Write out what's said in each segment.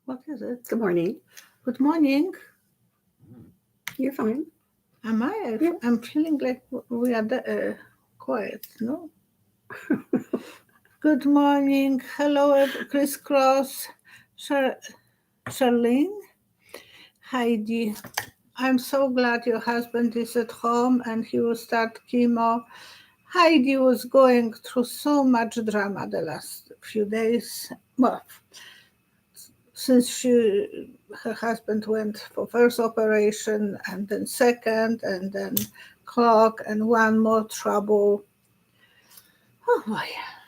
What is it? Good morning. Good morning. You're fine. Am I? Yeah. I'm feeling like we are quiet, no? Good morning. Hello, Crisscross. Charlene. Heidi. I'm so glad your husband is at home and he will start chemo. Heidi was going through so much drama the last few days. Well, since her husband went for first operation and then second and then clock and one more trouble. Oh boy,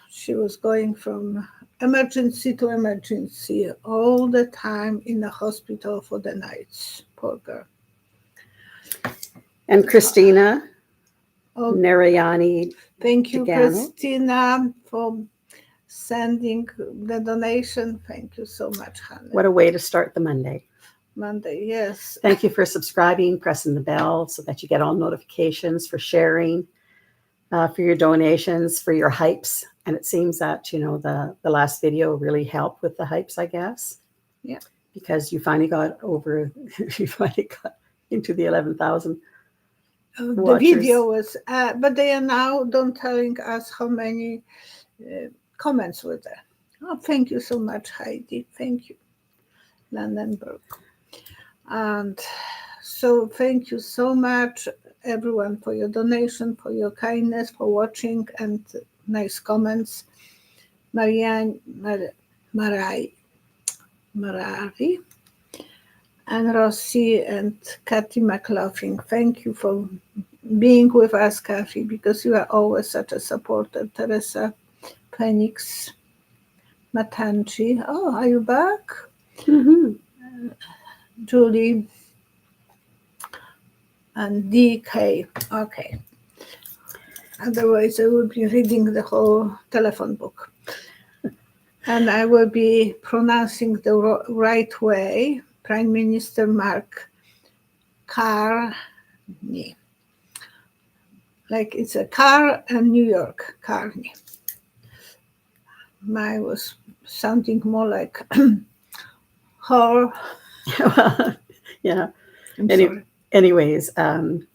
she was going from emergency to emergency all the time in the hospital for the nights. Poor girl. And Christina Oh, Narayani. thank you, Degano. Christina, for sending the donation. Thank you so much, honey. What a way to start the Monday. Monday, yes. Thank you for subscribing, pressing the bell so that you get all notifications, for sharing, for your donations, for your hypes. And it seems that, the last video really helped with the hypes, I guess. Yeah. Because you finally got into the 11,000. The video was, but they are now don't telling us how many comments were there. Oh, thank you so much, Heidi. Thank you, Landenberg. And so thank you so much, everyone, for your donation, for your kindness, for watching, and nice comments. Marari, and Rossi, and Kathy McLaughlin. Thank you for being with us, Kathy, because you are always such a supporter. Teresa Phoenix, Matanchi. Oh, are you back? Mm-hmm. Julie and DK. Okay. Otherwise, I will be reading the whole telephone book. And I will be pronouncing the right way. Prime Minister Mark Carney. Like it's a car and New York, Carney. Mine was sounding more like her. Yeah. Sorry. Anyways, do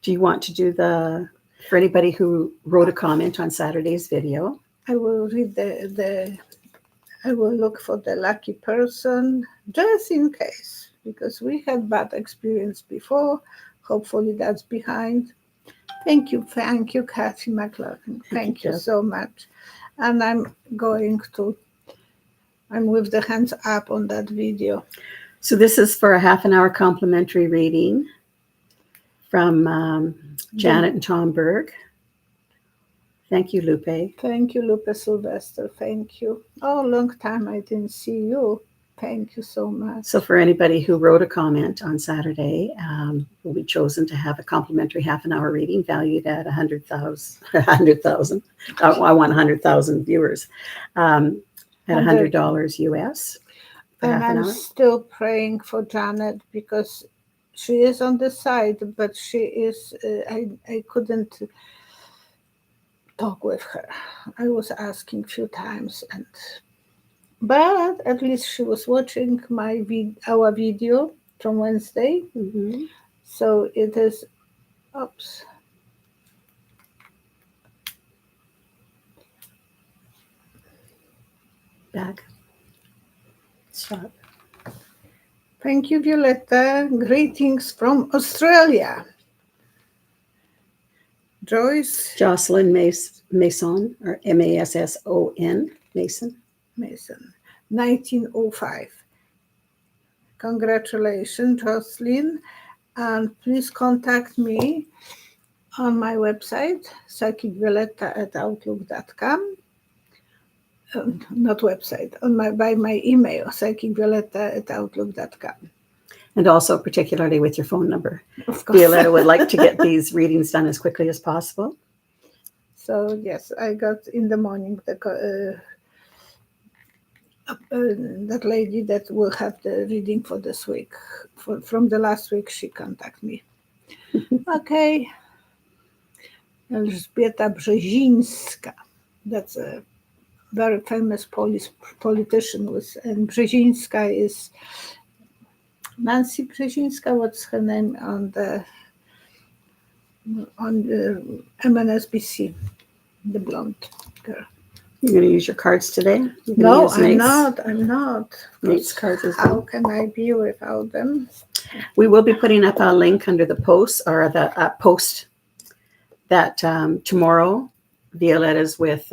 you want to do for anybody who wrote a comment on Saturday's video? I will read I will look for the lucky person just in case, because we had bad experience before. Hopefully that's behind. Thank you, Kathy McLaughlin. Thank you so much. And I'm with the hands up on that video. So this is for a half an hour complimentary reading from Janet and Tom Berg. Thank you, Lupe. Thank you, Lupe Sylvester. Thank you. Oh, long time I didn't see you. Thank you so much. So for anybody who wrote a comment on Saturday, will be chosen to have a complimentary half an hour reading valued at 100,000. I want 100,000 viewers at $100 US. And I'm still praying for Janet because she is on the side, but she is. I couldn't talk with her. I was asking a few times, but at least she was watching our video from Wednesday. Mm-hmm. So it is. Oops. Back. Stop. Thank you, Violetta. Greetings from Australia. Joyce. Jocelyn Mason, or Masson, Mason. 1905. Congratulations, Jocelyn. And please contact me on my website, psychicvioletta@outlook.com. Not website, by my email, psychicvioletta@outlook.com. And also particularly with your phone number. Of course. Violetta would like to get these readings done as quickly as possible. So yes, I got in the morning that lady that will have the reading for this week. From the last week, she contacted me. Okay. Elżbieta Brzezińska. That's a very famous Polish politician was, and Brzezinska is Nancy Brzezinska. What's her name on the MNSBC, the blonde girl. You're going to use your cards today? You're gonna No, use I'm Nate's- not. I'm not. Nate's cards as How well. can I be without them? We will be putting up a link under the post or the post that tomorrow Violetta's with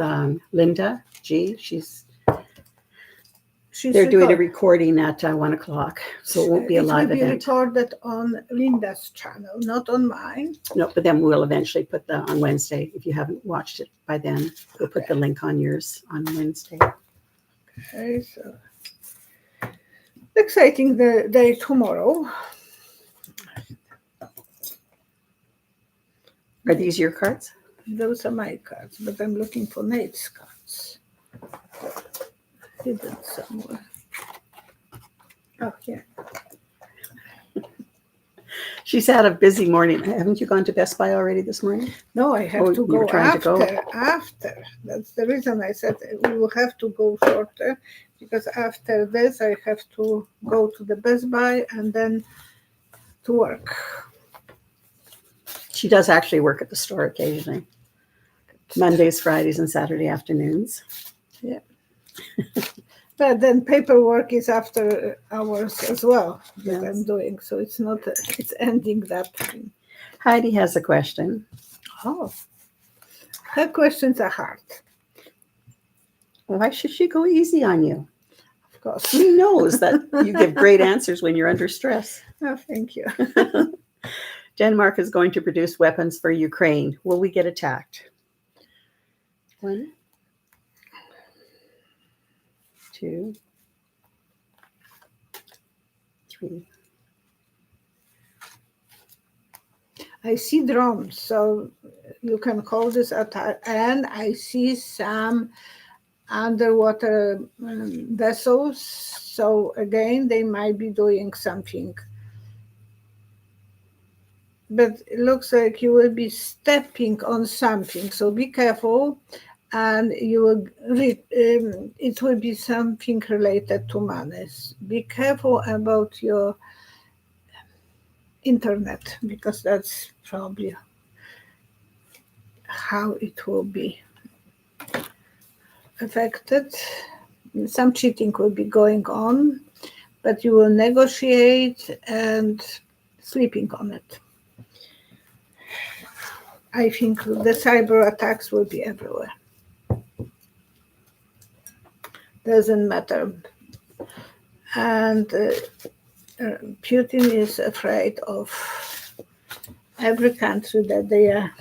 Linda G. They're doing a recording at 1:00, so it won't be a live It will be event. recorded on Linda's channel, not on mine. No, but then we'll eventually put on Wednesday. If you haven't watched it by then, we'll put the link on yours on Wednesday. Okay, so exciting the day tomorrow. Are these your cards? Those are my cards, but I'm looking for Nate's cards. Hidden somewhere. Oh, here. She's had a busy morning. Haven't you gone to Best Buy already this morning? No, I have Oh, to you were go trying to go. after. That's the reason I said we will have to go shorter, because after this I have to go to the Best Buy and then to work. She does actually work at the store occasionally. Mondays, Fridays, and Saturday afternoons. But then paperwork is after hours as well that Yes. I'm doing, so it's not. It's ending that time. Heidi has a question. Oh, her questions are hard, Why should she go easy on you? of course. She knows that you give great answers when you're under stress. Oh, thank you. Denmark is going to produce weapons for Ukraine. Will we get attacked? 1, 2, 3. I see drones, so you can call this attack. And I see some underwater vessels. So again, they might be doing something. But it looks like you will be stepping on something. So be careful, and you will it will be something related to money. Be careful about your internet, because that's probably how it will be affected. Some cheating will be going on, but you will negotiate and sleeping on it. I think the cyber attacks will be everywhere. Doesn't matter. And Putin is afraid of every country that they are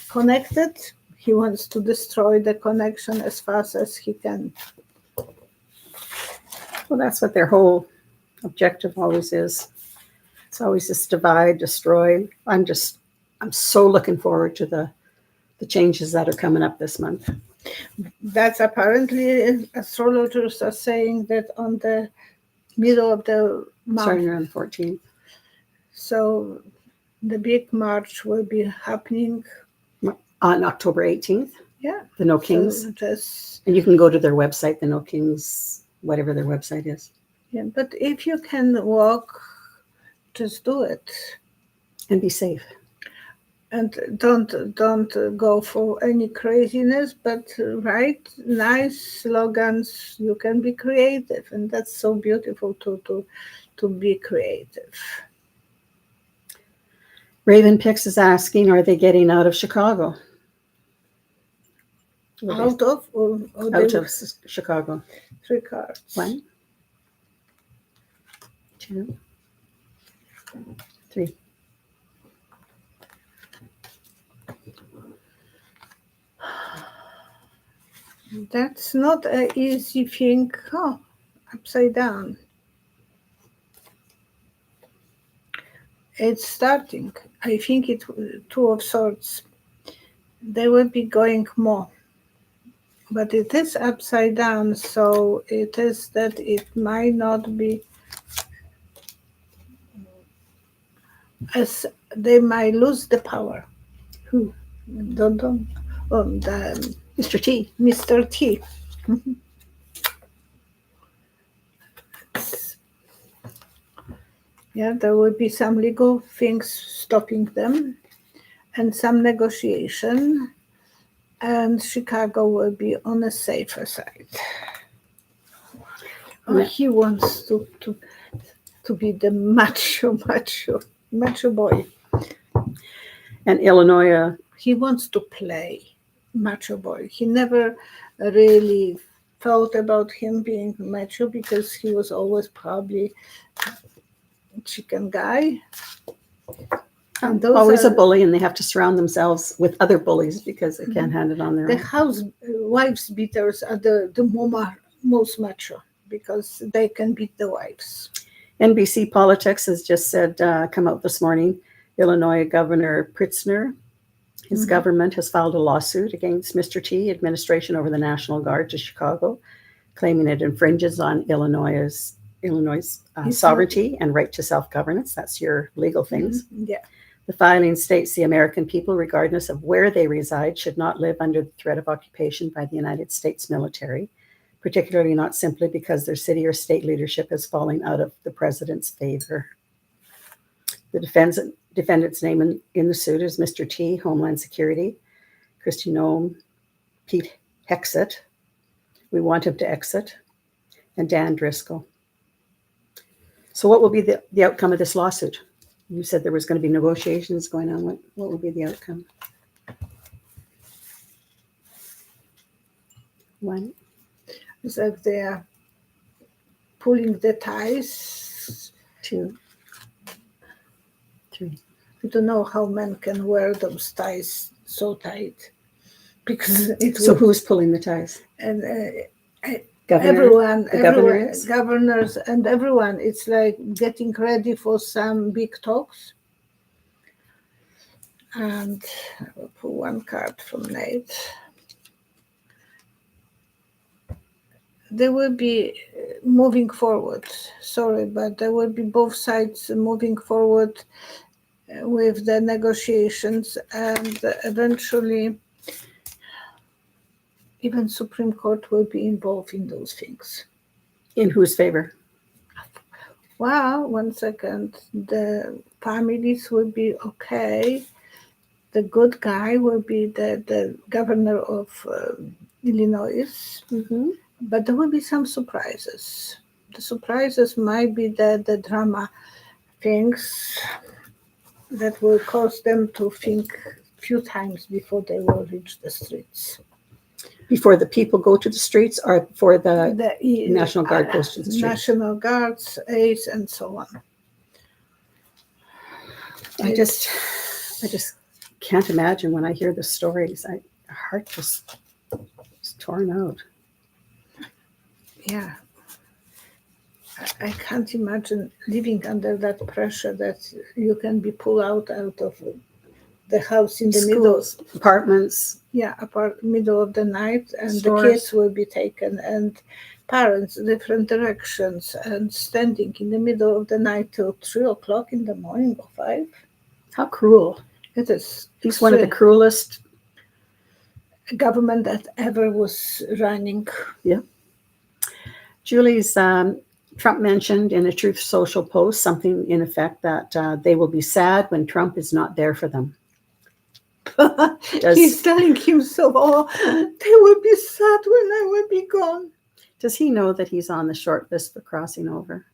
connected. He wants to destroy the connection as fast as he can. Well, that's what their whole objective always is. It's always this divide, destroy. I'm so looking forward to the changes that are coming up this month. That's apparently astrologers are saying that on the middle of the month. Starting around the 14th. So the big march will be happening On October 18th. Yeah. The No Kings. So just, and you can go to their website, the No Kings, whatever their website is. yeah, but if you can walk, just do it. And be safe. And don't go for any craziness, but write nice slogans. You can be creative, and that's so beautiful to be creative. Raven Pix is asking, are they getting out of Chicago? Out of Chicago. 3 cards. 1, 2, 3. That's not an easy thing. Oh, upside down. It's starting. I think it 2 of Swords. They will be going more. But it is upside down, so it is that it might not be as they might lose the power. Who? Don't. The Mr. T. Mr. T. Yeah, there will be some legal things stopping them and some negotiation, and Chicago will be on a safer side. Oh, he wants to be the macho boy. And Illinois, he wants to play macho boy. He never really thought about him being macho because he was always probably chicken guy. And always a bully, and they have to surround themselves with other bullies because they can't handle it on their own. The wives beaters are the most macho because they can beat the wives. NBC Politics has just said, come out this morning, Illinois Governor Pritzker, his government has filed a lawsuit against Mr. T administration over the National Guard to Chicago, claiming it infringes on Illinois' sovereignty and right to self-governance. That's your legal things. Yeah. The filing states the American people, regardless of where they reside, should not live under the threat of occupation by the United States military, particularly not simply because their city or state leadership is falling out of the president's favor. The defendant's name in the suit is Mr. T, Homeland Security, Kristi Noem, Pete Hegseth, we want him to exit, and Dan Driscoll. So what will be the outcome of this lawsuit? You said there was going to be negotiations going on. What will be the outcome? One. It's like they are pulling the ties. 2, 3. We don't know how men can wear those ties so tight. Because who's pulling the ties? And governors and everyone. It's like getting ready for some big talks. And I will pull one card from Nate. They will be moving forward. Sorry, but there will be both sides moving forward with the negotiations, and eventually even Supreme Court will be involved in those things. In whose favor? Well, 1 second. The families will be okay. The good guy will be the governor of Illinois. Mm-hmm. But there will be some surprises. The surprises might be the drama things that will cause them to think a few times before they will reach the streets. Before the people go to the streets, or before the National Guard goes to the streets? National Guards, aides, and so on. I just can't imagine when I hear the stories. My heart just is torn out. Yeah. I can't imagine living under that pressure that you can be pulled out of the house in the Schools, apartments. Yeah, middle of the night, and stores. The kids will be taken, and parents different directions, and standing in the middle of the night till 3 o'clock in the morning or 5. How cruel! It is. He's one of the cruelest government that ever was running. Yeah. Julie's Trump mentioned in a Truth Social post something in effect that they will be sad when Trump is not there for them. He's telling himself, they will be sad when I will be gone. Does he know that he's on the short list for crossing over?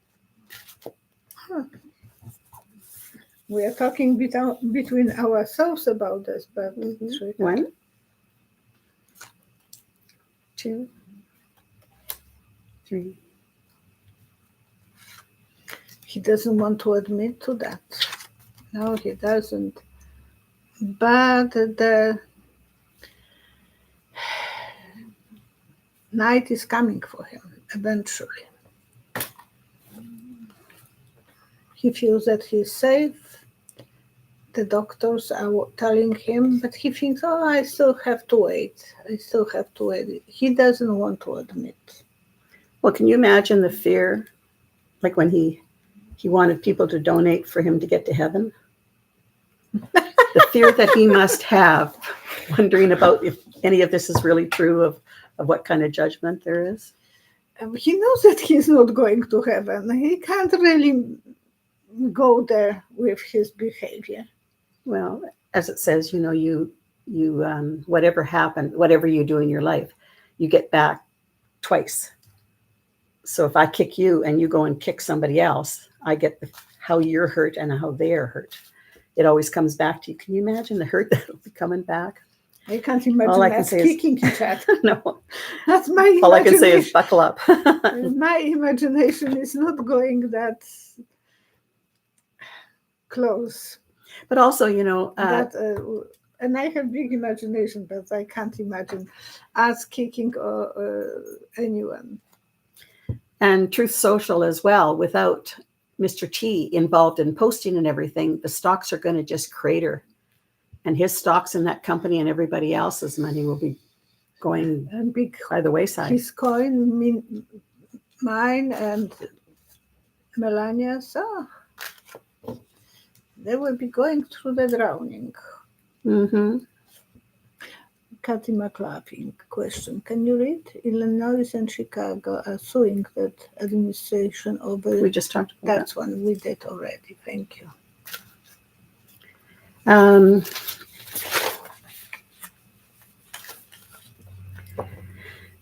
We are talking between ourselves about this, but 1, 2, 3. He doesn't want to admit to that. No, he doesn't. But the night is coming for him eventually. He feels that he's safe. The doctors are telling him, but he thinks, I still have to wait. He doesn't want to admit. Well, can you imagine the fear, like when he wanted people to donate for him to get to heaven? The fear that he must have, wondering about if any of this is really true, of of what kind of judgment there is? He knows that he's not going to heaven. He can't really go there with his behavior. Well, as it says, you whatever happened, whatever you do in your life, you get back twice. So if I kick you and you go and kick somebody else, I get how you're hurt and how they are hurt. It always comes back to you. Can you imagine the hurt that will be coming back? I can't imagine us kicking each other. No. That's my imagination. All I can say is buckle up. My imagination is not going that close. But also, and I have big imagination, but I can't imagine us kicking anyone. And Truth Social as well, without Mr. T involved in posting and everything, the stocks are going to just crater. And his stocks in that company and everybody else's money will be going by the wayside. His coin, mine and Melania's, they will be going through the drowning. Mm-hmm. Kathy McLaughlin question. Can you read? Illinois and Chicago are suing that administration over... We just talked about That's one we did already. Thank you.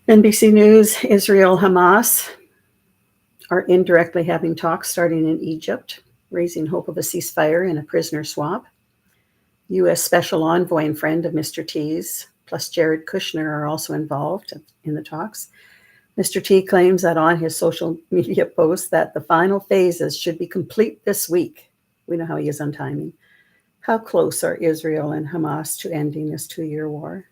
NBC News, Israel-Hamas are indirectly having talks starting in Egypt, raising hope of a ceasefire and a prisoner swap. U.S. Special Envoy and friend of Mr. T's, plus Jared Kushner, are also involved in the talks. Mr. T claims that on his social media post that the final phases should be complete this week. We know how he is on timing. How close are Israel and Hamas to ending this 2-year war?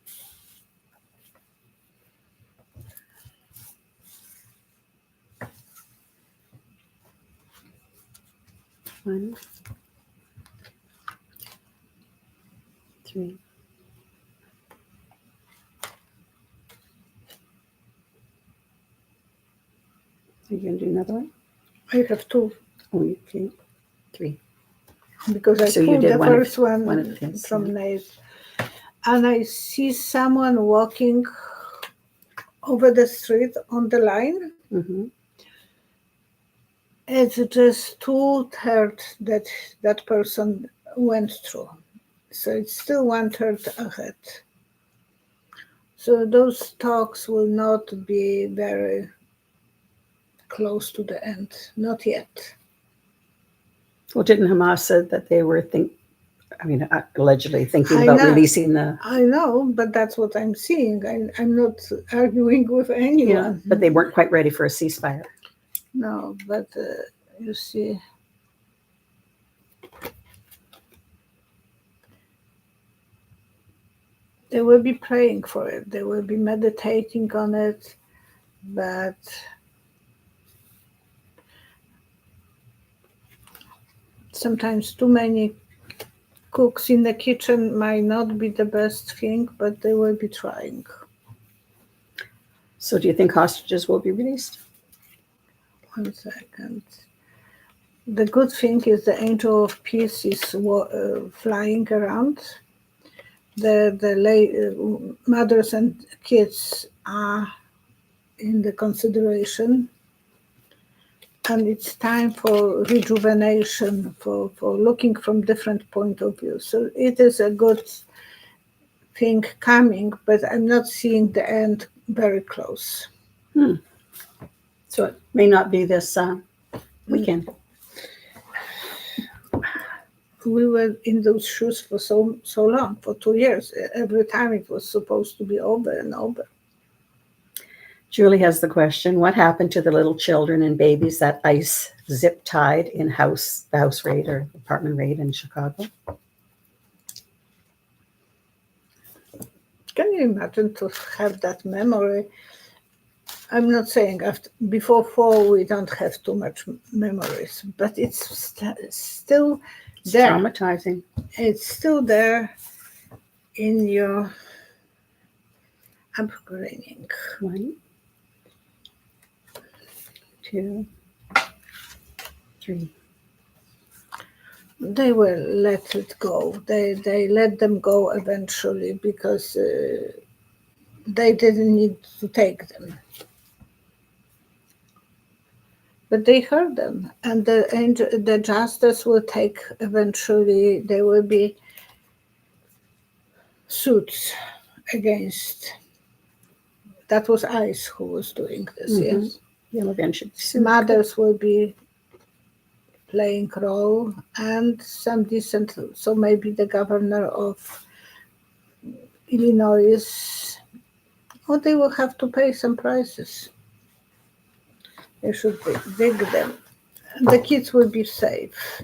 One, 3. Are you going to do another one? I have 2. Oh, okay. 3. Because I pulled the first one from Nate. And I see someone walking over the street on the line. Mm-hmm. It's just 2/3 that person went through. So it's still 1/3 ahead. So those talks will not be very close to the end. Not yet. Well, didn't Hamas said that they were allegedly thinking about releasing the... I know, but that's what I'm seeing. I'm not arguing with anyone. Yeah, but they weren't quite ready for a ceasefire. No, but you see... They will be praying for it. They will be meditating on it, but sometimes too many cooks in the kitchen might not be the best thing, but they will be trying. So do you think hostages will be released? 1 second. The good thing is the angel of peace is flying around. The mothers and kids are in the consideration, and it's time for rejuvenation, for looking from different point of view. So it is a good thing coming, but I'm not seeing the end very close. So it may not be this weekend. We were in those shoes for so long, for 2 years. Every time it was supposed to be over and over. Julie has the question, what happened to the little children and babies that ICE zip-tied in the house raid or apartment raid in Chicago? Can you imagine to have that memory? I'm not saying before 4 we don't have too much memories, but it's still there. Traumatizing. It's still there in your upbringing. 1, 2, 3. They will let it go. They let them go eventually because they didn't need to take them. But they heard them, and the justice will take eventually. There will be suits against. That was ICE who was doing this. Mhm. Yes, You'll eventually sue. mothers will be playing role, and some decent. So maybe the governor of Illinois, or they will have to pay some prices. They should dig them. The kids will be safe.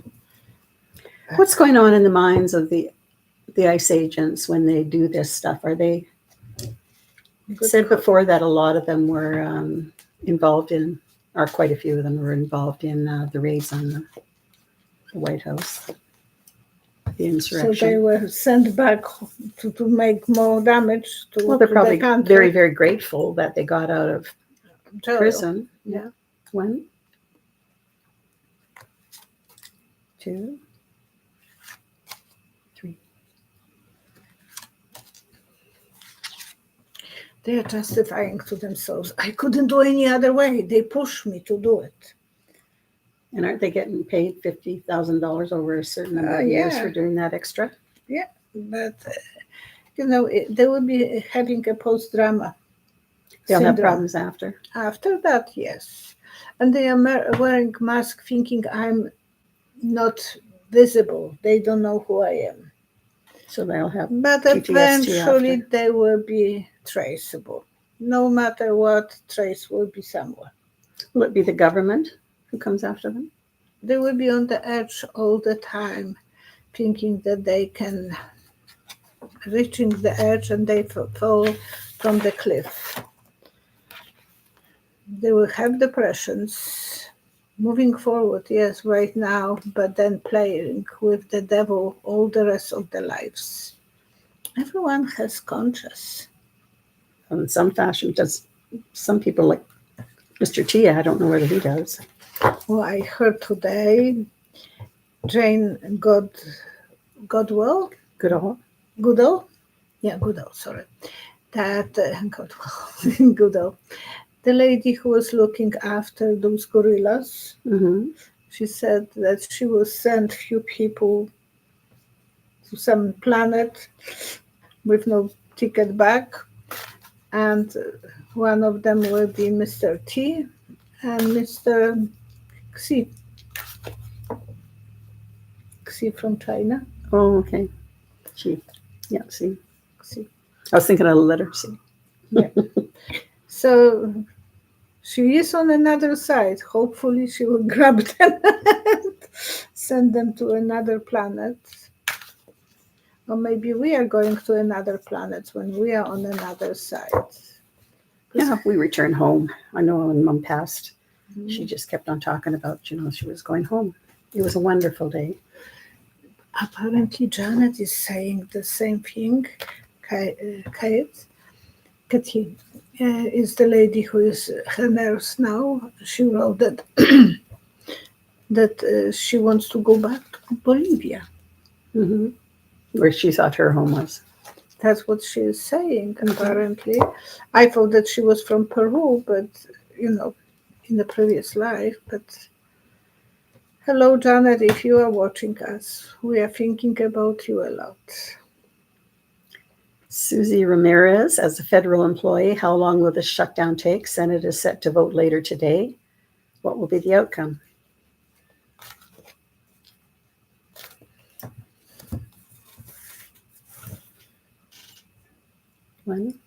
What's going on in the minds of the ICE agents when they do this stuff? Are they said before that a lot of them were involved in, or quite a few of them were involved in the raids on the White House, the insurrection. So they were sent back to make more damage to, well, they're to probably the country. very, very grateful that they got out of Jail. prison. Yeah. 1, 2, 3. They are justifying to themselves. I couldn't do any other way. They pushed me to do it. And aren't they getting paid $50,000 over a certain number of years Yeah. for doing that extra? Yeah, but they will be having a post-drama They'll have syndrome. problems after. After that, yes. And they are wearing masks thinking I'm not visible. They don't know who I am. So they'll have But PTSD eventually after. they will be traceable. No matter what, trace will be somewhere. Will it be the government who comes after them? They will be on the edge all the time, thinking that they can reaching the edge and they fall from the cliff. They will have depressions. Moving forward, yes, right now, but then playing with the devil all the rest of their lives. Everyone has conscience. In some fashion, does some people like Mr. T, I don't know whether he does. Well, I heard today Jane Goodall, sorry, that Goodall, the lady who was looking after those gorillas. Mm-hmm. She said that she will send few people to some planet with no ticket back, and one of them will be Mr. T and Mr. Xi. Xi from China. Oh, okay. Gee. Yeah, see. Xi. I was thinking of the letter C. Yeah. So she is on another side. Hopefully she will grab them and send them to another planet. Or maybe we are going to another planet when we are on another side. Yeah, we return home. I know when Mom passed, she just kept on talking about, she was going home. It was a wonderful day. Apparently Janet is saying the same thing. Katie is the lady who is her nurse now. She wrote that that she wants to go back to Bolivia. Mm-hmm. Where she thought her home was. That's what she is saying, apparently. I thought that she was from Peru, but, in the previous life. But hello, Janet, if you are watching us, we are thinking about you a lot. Susie Ramirez, as a federal employee, how long will this shutdown take? Senate is set to vote later today. What will be the outcome? One,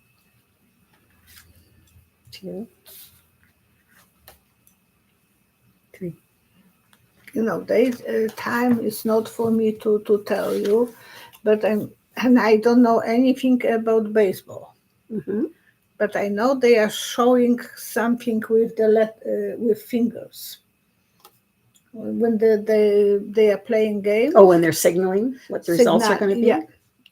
two, three. Time is not for me to tell you, but I don't know anything about baseball. Mm-hmm. But I know they are showing something with with fingers when they are playing games. Oh, when they're signaling what the results are going to be? Yeah.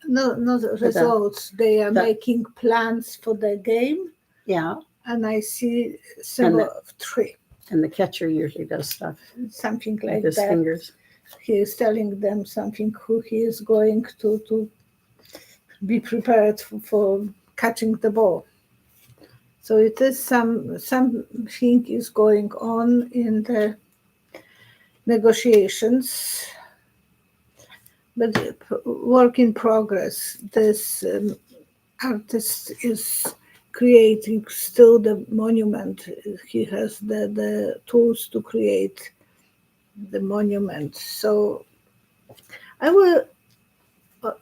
No, not the results. They are making plans for the game. Yeah. And I see symbol of tree. And the catcher usually does stuff. Something like with his that. Fingers. He is telling them something who he is going to be prepared for catching the ball. So it is something is going on in the negotiations, but work in progress. This artist is creating still the monument. He has the tools to create the monument. So I will.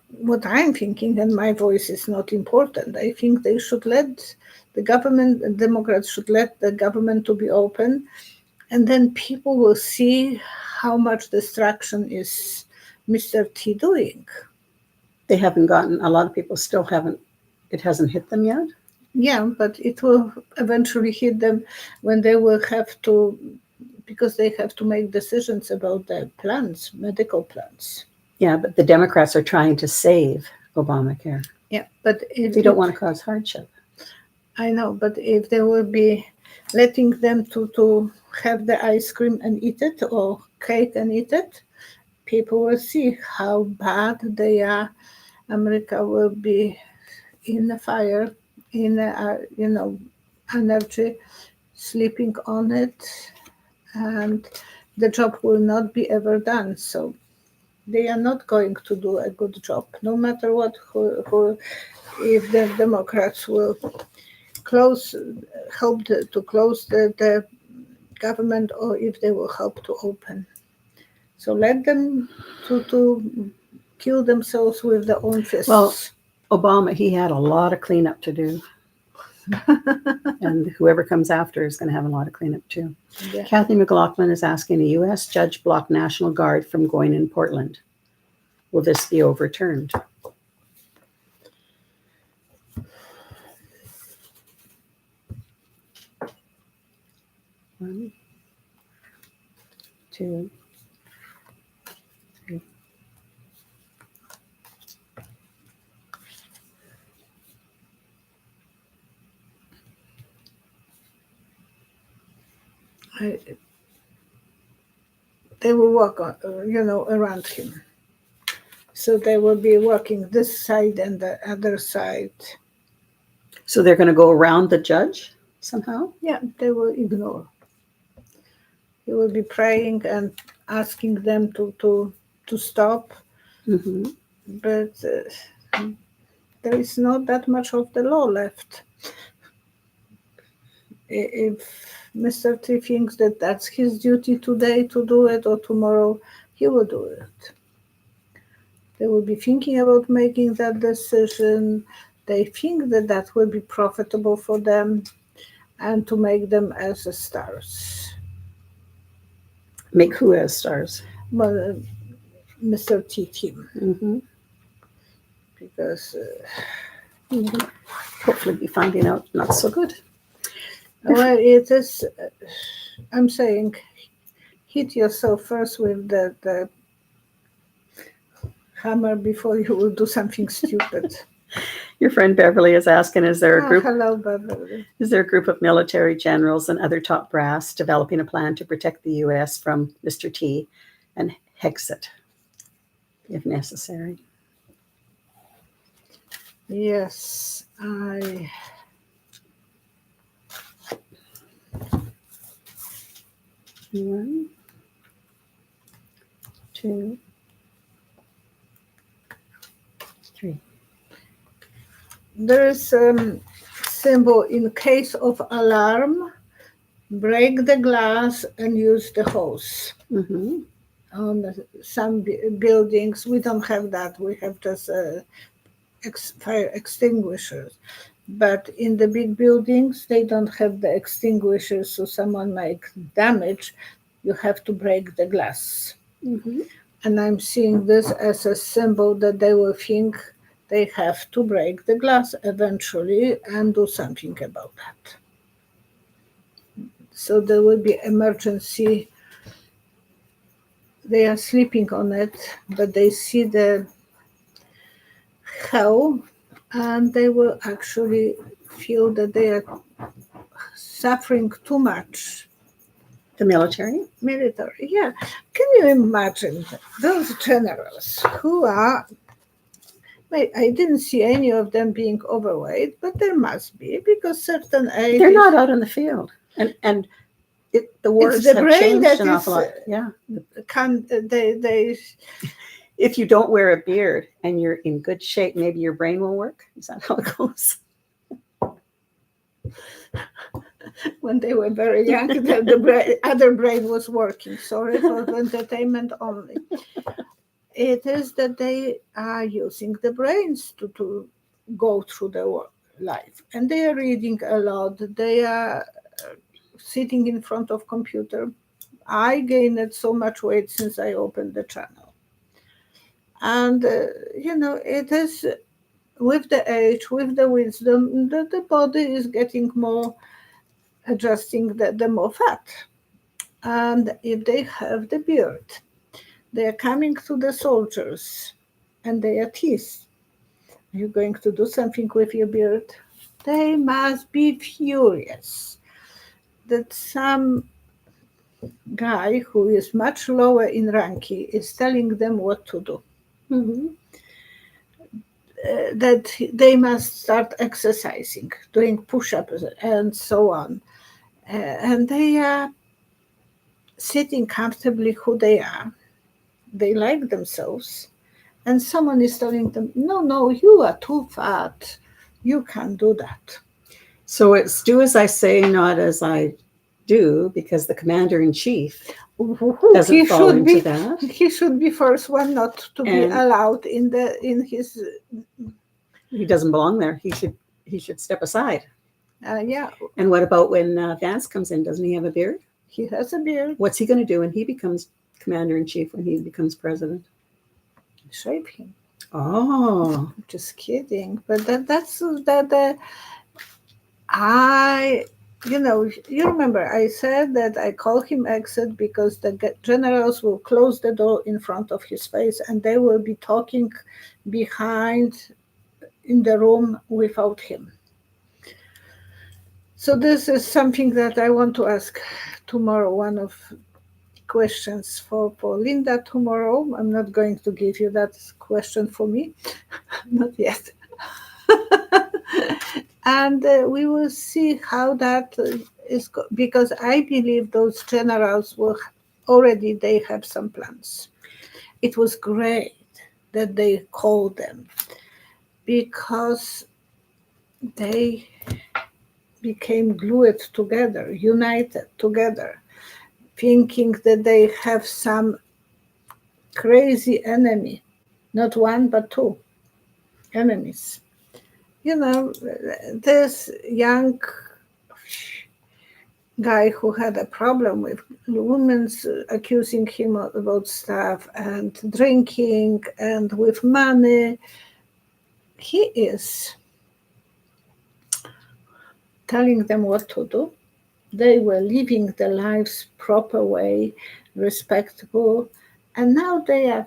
What I'm thinking, and my voice is not important. I think they should let the government, Democrats should let the government to be open, and then people will see how much destruction is Mr. T doing. They haven't gotten, a lot of people still haven't, it hasn't hit them yet. Yeah, but it will eventually hit them when they will have to, because they have to make decisions about the plans, medical plans. Yeah, but the Democrats are trying to save Obamacare. Yeah, but if They don't want to cause hardship. I know, but if they will be letting them to have the ice cream and eat it, or cake and eat it, people will see how bad they are. America will be in the fire, in energy, sleeping on it, and the job will not be ever done. So they are not going to do a good job, no matter what. If the Democrats will close, help to close the government, or if they will help to open. So let them to kill themselves with their own fists. Well, Obama, he had a lot of cleanup to do. And whoever comes after is going to have a lot of cleanup too. Yeah. Kathy McLaughlin is asking, a U.S. judge blocked National Guard from going in Portland. Will this be overturned? One, two, three. They will walk, around him. So they will be working this side and the other side. So they're going to go around the judge somehow? Yeah, they will ignore. He will be praying and asking them to stop. Mm-hmm. But there is not that much of the law left. If Mr. T thinks that that's his duty today to do it, or tomorrow he will do it. They will be thinking about making that decision. They think that that will be profitable for them and to make them as stars. Make who as stars? Well, Mr. T team. Mm-hmm. Because hopefully be finding out not so good. well, it is. I'm saying, hit yourself first with the hammer before you will do something stupid. Your friend Beverly is asking, is there a group? Hello, Beverly. Is there a group of military generals and other top brass developing a plan to protect the U.S. from Mr. T and Hexit, if necessary? Yes, One, two, three. There is a symbol in case of alarm, break the glass and use the hose. Mm-hmm. On some buildings, we don't have that. We have just fire extinguishers. But in the big buildings, they don't have the extinguishers, so someone might damage, you have to break the glass. Mm-hmm. And I'm seeing this as a symbol that they will think they have to break the glass eventually and do something about that. So there will be emergency. They are sleeping on it, but they see the hell, and they will actually feel that they are suffering too much. The military? Military, yeah. Can you imagine those generals who are I didn't see any of them being overweight, but there must be because certain age. They're not out in the field, and the words the have brain changed that an is, awful lot. Yeah, they if you don't wear a beard and you're in good shape, maybe your brain will work. Is that how it goes? when they were very young, the other brain was working. Sorry, it was entertainment only. It is that they are using the brains to go through their life, and they are reading a lot. They are sitting in front of computer. I gained so much weight since I opened the channel, and it is with the age, with the wisdom, the body is getting more adjusting the more fat. And if they have the beard, they are coming to the soldiers and they are teased. Are you going to do something with your beard? They must be furious that some guy who is much lower in ranking is telling them what to do. Mm-hmm. That they must start exercising, doing push-ups and so on. And they are sitting comfortably who they are. They like themselves. And someone is telling them, no, you are too fat. You can't do that. So it's do as I say, not as I do, because the commander in chief doesn't fall into that. He should be first one not to be allowed in his. He doesn't belong there. He should step aside. Yeah. And what about when Vance comes in? Doesn't he have a beard? He has a beard. What's he going to do when he becomes commander in chief? When he becomes president? Shave him. Oh, just kidding. But that's that. You remember I said that I call him exit because the generals will close the door in front of his face and they will be talking behind in the room without him. So this is something that I want to ask tomorrow, one of questions for Linda tomorrow. I'm not going to give you that question for me, not yet. And we will see how that is, because I believe those generals will already, they have some plans. It was great that they called them because they became glued together, united together, thinking that they have some crazy enemy, not one but two enemies. This young guy who had a problem with women accusing him about stuff and drinking and with money, he is telling them what to do. They were living their lives proper way, respectable, and now they are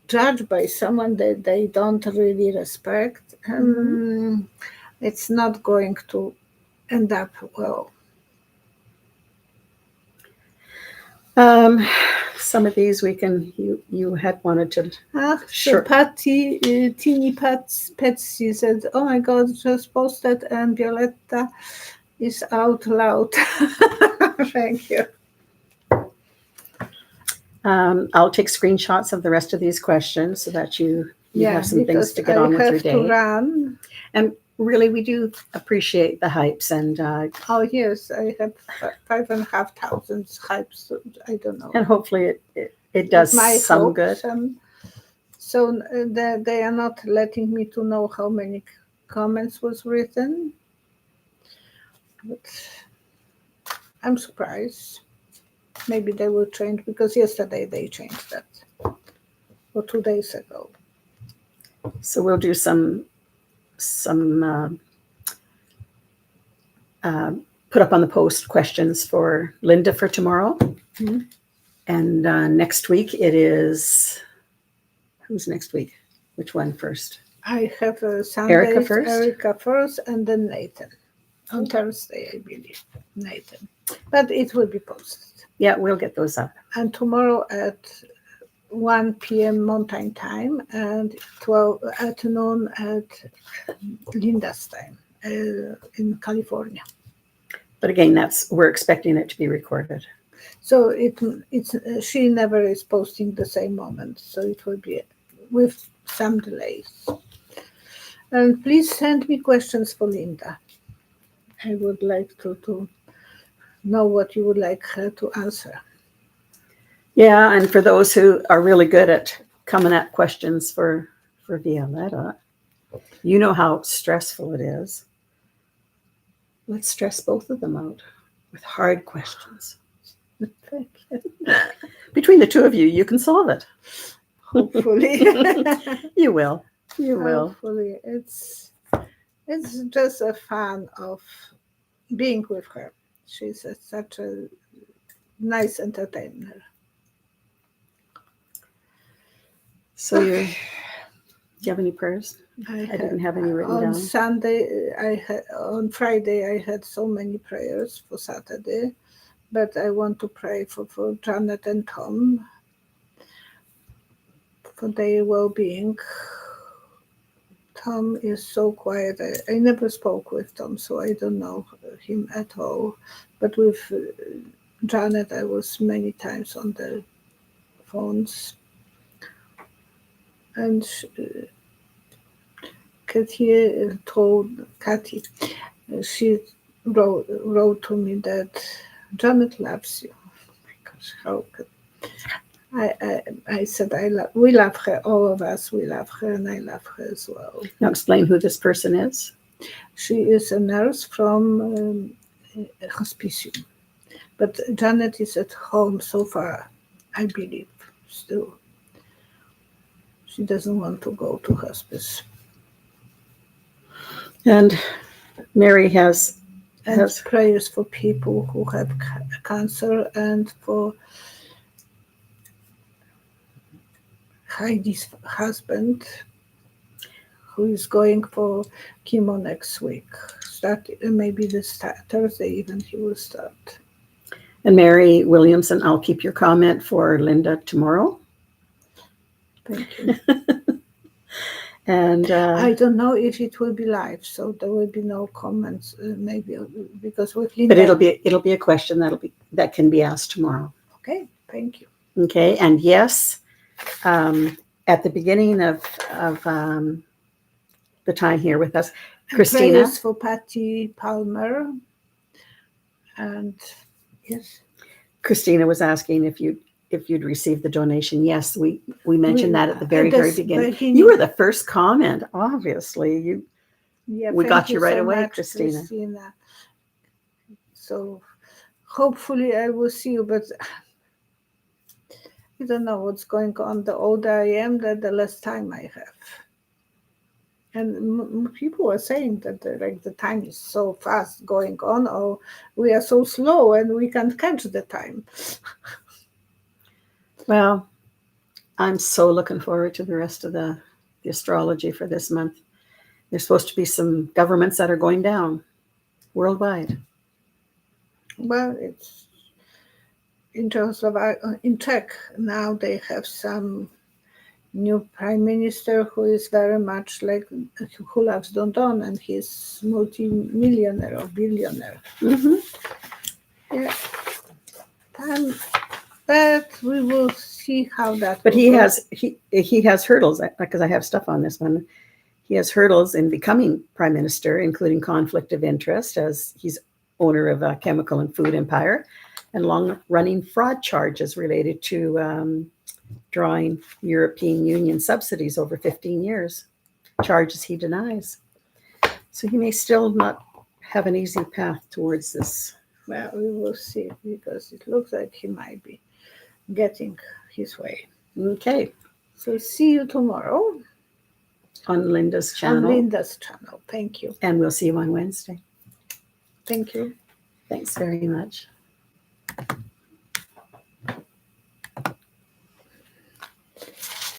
judged by someone that they don't really respect, and it's not going to end up well. Some of these we can. You had wanted to. Sure. So Patty, Teeny Patsy said, "Oh my God, just posted, and Violetta is out loud." Thank you. I'll take screenshots of the rest of these questions so that you have some things to get on with your day. To run. And really, we do appreciate the hypes. And oh yes, I have 5,500 hypes. I don't know. And hopefully it does some good. So they are not letting me to know how many comments was written. But I'm surprised. Maybe they will change because yesterday they changed that, or 2 days ago. So we'll do some put up on the post questions for Linda for tomorrow. Mm-hmm. And next week it is, who's next week? Which one first? I have Sunday, Erica first, and then Nathan. On Thursday, I believe, Nathan. But it will be posted. Yeah, we'll get those up. And tomorrow at 1 p.m. Mountain Time and 12 at noon at Linda's time in California. But again, we're expecting it to be recorded. So it's she never is posting the same moment, so it will be with some delays. And please send me questions for Linda. I would like to know what you would like her to answer. Yeah, and for those who are really good at coming at questions for Violetta, you know how stressful it is. Let's stress both of them out with hard questions. Thank you. Between the two of you, you can solve it. Hopefully. You will. You will. Hopefully. It's just a fun of being with her. She's such a nice entertainer. So do you have any prayers? I didn't have any written down. On Friday, I had so many prayers for Saturday, but I want to pray for Janet and Tom, for their well-being. Tom is so quiet. I never spoke with Tom, so I don't know him at all. But with Janet, I was many times on the phones. And Katie she wrote to me that Janet loves you. Oh my gosh, how could I said we love her, all of us, we love her, and I love her as well. Now explain who this person is. She is a nurse from hospicium, but Janet is at home so far, I believe, still. She doesn't want to go to hospice. And Mary has prayers for people who have cancer and for Heidi's husband, who is going for chemo next week. Maybe this Thursday even he will start. And Mary Williamson, I'll keep your comment for Linda tomorrow. Thank you. And I don't know if it will be live, so there will be no comments. Maybe because with Linda. But it'll be a question that can be asked tomorrow. Okay, thank you. Okay, and yes, at the beginning of the time here with us, Christina. Prayers for Patty Palmer, and yes, Christina was asking if you'd received the donation. Yes, we mentioned that at the very beginning. You were the first comment, obviously. We got you right away, Christina. So hopefully I will see you, but I don't know what's going on. The older I am, the less time I have. And people are saying that the time is so fast going on, or we are so slow and we can't catch the time. Well, I'm so looking forward to the rest of the astrology for this month. There's supposed to be some governments that are going down worldwide. Well, it's in terms of in Czech now they have some new prime minister who is very much like who loves Don Don, and he's multi-millionaire or billionaire. Mm-hmm. Yeah, but we will see how that. But he has hurdles, because I have stuff on this one. He has hurdles in becoming prime minister, including conflict of interest, as he's owner of a chemical and food empire, and long-running fraud charges related to drawing European Union subsidies over 15 years, charges he denies. So he may still not have an easy path towards this. Well, we will see, because it looks like he might be getting his way. Okay. So see you tomorrow. On Linda's channel. On Linda's channel. Thank you. And we'll see you on Wednesday. Thank you. Thanks very much.